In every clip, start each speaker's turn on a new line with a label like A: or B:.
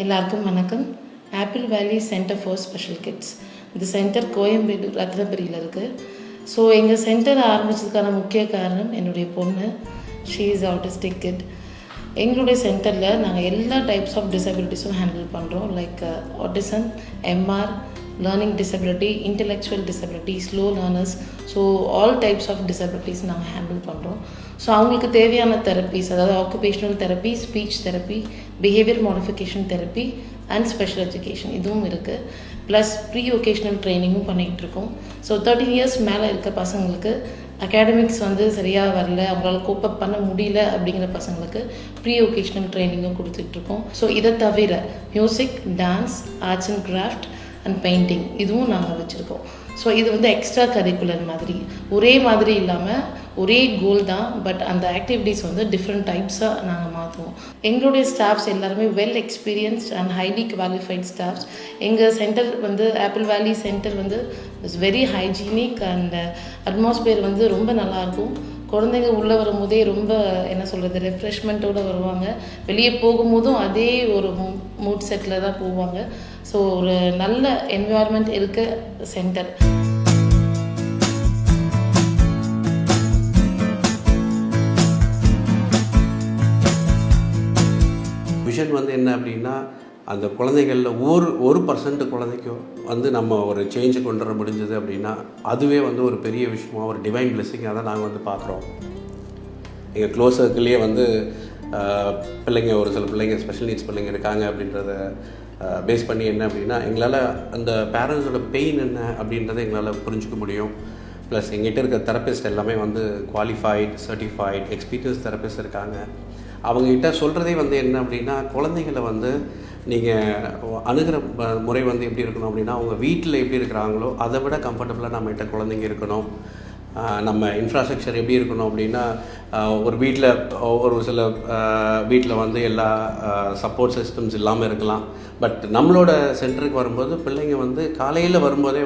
A: எல்லாருக்கும் வணக்கம். Apple Valley center for special kids. இந்த சென்டர் கோயம்பேடு ரத்னபுரியில் இருக்குது. ஸோ எங்கள் சென்டர் ஆரம்பித்ததுக்கான முக்கிய காரணம் என்னுடைய பொண்ணு. She is autistic kid. எங்களுடைய சென்டரில் நாங்கள் எல்லா டைப்ஸ் ஆஃப் டிசபிலிட்டிஸும் ஹேண்டில் பண்ணுறோம். Like autism, MR, learning disability, intellectual disability, slow learners. So all types of disabilities நாங்கள் ஹேண்டில் பண்ணுறோம். ஸோ அவங்களுக்கு தேவையான தெரப்பீஸ், அதாவது occupational therapy, speech therapy, behaviour modification therapy and special education இதுவும் இருக்குது. ப்ளஸ் ப்ரீ ஒகேஷ்னல் ட்ரைனிங்கும் பண்ணிகிட்ருக்கோம். So 13 years மேலே இருக்க பசங்களுக்கு அகாடமிக்ஸ் சரியாக வரல, அவங்களால கோப்பப் பண்ண முடியல அப்படிங்கிற பசங்களுக்கு ப்ரீ ஒகேஷ்னல் ட்ரைனிங்கும் கொடுத்துட்ருக்கோம். ஸோ இதை தவிர music, dance, arts and craft and painting இதுவும் நாங்கள் வச்சுருக்கோம். ஸோ இது எக்ஸ்ட்ரா கரிக்குலர் மாதிரி, ஒரே மாதிரி இல்லாமல் ஒரே கோல் தான், பட் அந்த ஆக்டிவிட்டீஸ் டிஃப்ரெண்ட் டைப்ஸாக நாங்கள் மாற்றுவோம். எங்களுடைய ஸ்டாஃப்ஸ் எல்லாருமே well experienced and highly qualified staffs. எங்கள் centre apple Valley centre is very hygienic and atmosphere ரொம்ப நல்லாயிருக்கும். குழந்தைங்க உள்ளே வரும்போதே ரொம்ப ரெஃப்ரெஷ்மெண்ட்டோடு வருவாங்க. வெளியே போகும்போதும் அதே ஒரு மூட் செட்டில் தான் போவாங்க. ஸோ ஒரு நல்ல என்வாயர்மெண்ட் இருக்க சென்டர்.
B: விஷன் என்ன அப்படின்னா, அந்த குழந்தைகளில் ஒரு பர்சன்ட் குழந்தைக்கும் நம்ம ஒரு சேஞ்சு கொண்டு வர முடிஞ்சது அப்படின்னா அதுவே ஒரு பெரிய விஷயமாக, ஒரு டிவைன் பிளெஸிங்காக தான் நாங்கள் பார்க்குறோம். எங்கள் க்ளோஸ் சர்க்கிள்லேயே பிள்ளைங்க, ஒரு சில பிள்ளைங்க ஸ்பெஷல் நீட்ஸ் பிள்ளைங்க இருக்காங்க அப்படின்றத பேஸ் பண்ணி என்ன அப்படின்னா, எங்களால் அந்த பேரண்ட்ஸோட பெயின் என்ன அப்படின்றத எங்களால் புரிஞ்சிக்க முடியும். ப்ளஸ் எங்கிட்ட இருக்க தெரப்பிஸ்ட் எல்லாமே குவாலிஃபைட், சர்டிஃபைட், எக்ஸ்பீரியன்ஸ் தெரப்பிஸ்ட் இருக்காங்க. அவங்ககிட்ட சொல்கிறதே என்ன அப்படின்னா, குழந்தைங்களை நீங்கள் அணுகிற முறை எப்படி இருக்கணும் அப்படின்னா, அவங்க வீட்டில் எப்படி இருக்கிறாங்களோ அதை விட கம்ஃபர்டபுளாக நம்மகிட்ட குழந்தைங்க இருக்கணும். நம்ம இன்ஃப்ராஸ்ட்ரக்சர் எப்படி இருக்கணும் அப்படின்னா, ஒரு வீட்டில் ஒரு சில வீட்டில் எல்லா சப்போர்ட் சிஸ்டம்ஸ் இல்லாமல் இருக்கலாம். பட் நம்மளோட சென்டருக்கு வரும்போது பிள்ளைங்க காலையில் வரும்போதே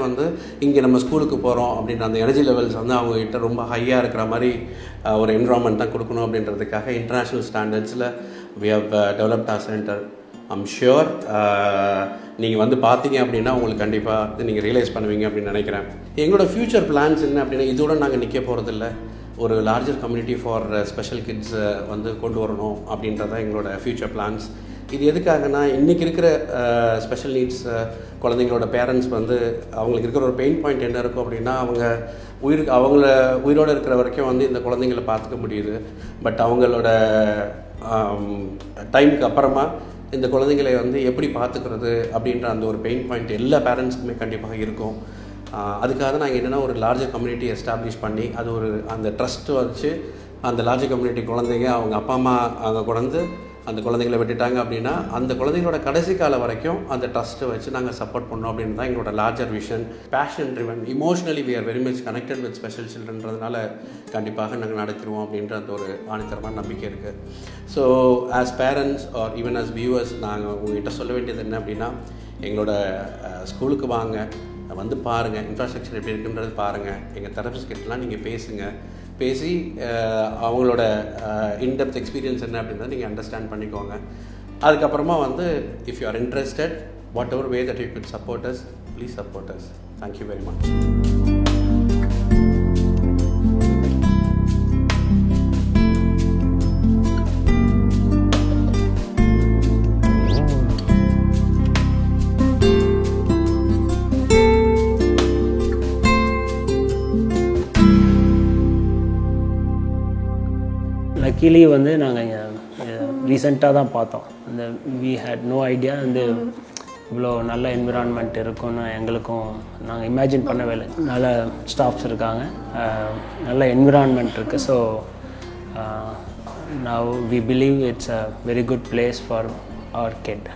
B: இங்கே நம்ம ஸ்கூலுக்கு போகிறோம் அப்படின்ற அந்த எனர்ஜி லெவல்ஸ் அவங்ககிட்ட ரொம்ப ஹையாக இருக்கிற மாதிரி ஒரு என்விரான்மெண்ட் தான் கொடுக்கணும் அப்படின்றதுக்காக இன்டர்நேஷ்னல் ஸ்டாண்டர்ட்ஸில் we have developed our center. I'm sure நீங்கள் பார்த்தீங்க அப்படின்னா உங்களுக்கு கண்டிப்பாக நீங்கள் ரியலைஸ் பண்ணுவீங்க அப்படின்னு நினைக்கிறேன். எங்களோட ஃப்யூச்சர் பிளான்ஸ் என்ன அப்படின்னா, இதோட நாங்கள் நிற்க போகிறதில்ல, ஒரு லார்ஜர் கம்யூனிட்டி ஃபார் ஸ்பெஷல் கிட்ஸை கொண்டு வரணும் அப்படின்றதான் எங்களோட ஃப்யூச்சர் பிளான்ஸ். இது எதுக்காகனா, இன்றைக்கி இருக்கிற ஸ்பெஷல் நீட்ஸ் குழந்தைங்களோட பேரண்ட்ஸ் அவங்களுக்கு இருக்கிற ஒரு பெயின் பாயிண்ட் என்ன இருக்கும் அப்படின்னா, அவங்கள உயிரோடு இருக்கிற வரைக்கும் இந்த குழந்தைங்கள பார்த்துக்க முடியுது. பட் அவங்களோட டைமுக்கு அப்புறமா இந்த குழந்தைங்களை எப்படி பார்த்துக்கிறது அப்படின்ற அந்த ஒரு பெயின் பாயிண்ட் எல்லா பேரண்ட்ஸுக்குமே கண்டிப்பாக இருக்கும். அதுக்காக தான் நாங்கள் என்னென்னா ஒரு லார்ஜர் கம்யூனிட்டி எஸ்டாப்ளிஷ் பண்ணி அது அந்த ட்ரஸ்ட்டு வச்சு அந்த லார்ஜர் கம்யூனிட்டி குழந்தைங்க அவங்க அப்பா அம்மா அங்கே கொண்டு அந்த குழந்தைங்களை விட்டுட்டாங்க அப்படின்னா அந்த குழந்தைங்களோட கடைசி காலம் வரைக்கும் அந்த ட்ரஸ்ட்டை வச்சு நாங்கள் சப்போர்ட் பண்ணோம் அப்படின்னு தான் எங்களோட larger vision. Passion driven, emotionally we are very much connected with special சில்ட்ரன்றதுனால கண்டிப்பாக நாங்கள் நடத்திடுவோம் அப்படின்ற அந்த ஒரு ஆணித்தரமான நம்பிக்கை இருக்குது. So as parents or even as viewers, நாங்கள் உங்கள்கிட்ட சொல்ல வேண்டியது என்ன அப்படின்னா, எங்களோட ஸ்கூலுக்கு வாங்க, பாருங்கள், இன்ஃப்ராஸ்ட்ரக்சர் எப்படி இருக்குன்றது பாருங்கள், எங்கள் தெரபிஸ்ட் கிட்டலாம் நீங்கள் பேசி அவங்களோட இன்டெப்த் எக்ஸ்பீரியன்ஸ் என்ன அப்படின்றத நீங்கள் அண்டர்ஸ்டாண்ட் பண்ணிக்கோங்க. அதுக்கப்புறமா if you are interested, what ever way that you good support us, please support us. Thank you very much.
C: Luckily நாங்கள் ரீசெண்டாக தான் பார்த்தோம். வி ஹேட் நோ ஐடியா இவ்வளோ நல்ல என்விரான்மெண்ட் இருக்கும்னு எங்களுக்கும் நாங்கள் இமேஜின் பண்ணவே இல்லை. நல்ல ஸ்டாஃப்ஸ் இருக்காங்க, நல்ல என்விரான்மெண்ட் இருக்குது. So now we believe it's a very good place for our kit.